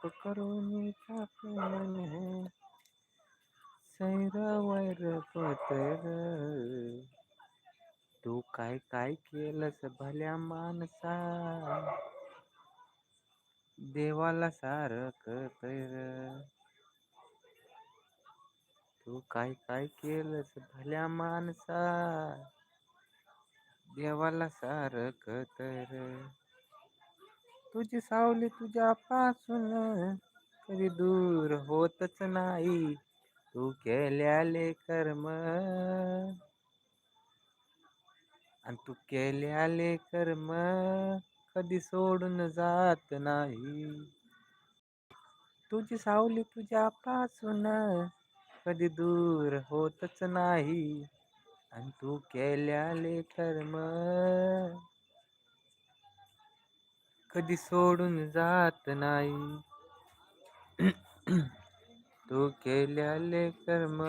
पाप करून मन सैर वैर पतर. तू काय काय केलंस भल्या माणसा देवाला सारख तर. तू काय काय केलंस भल्या माणसा देवाला सारख तर. तुझी सावली तुझ्या पासून कधी दूर होतच नाही. तू केल्याले कर्म आणि तू केल्याले कर्म कधी सोडून जात नाही. तुझी सावली तुझ्या पासून कधी दूर होतच नाही. आणि तू केल्याले कर्म कधी सोडून जात नाही. तू केल्याले कर्म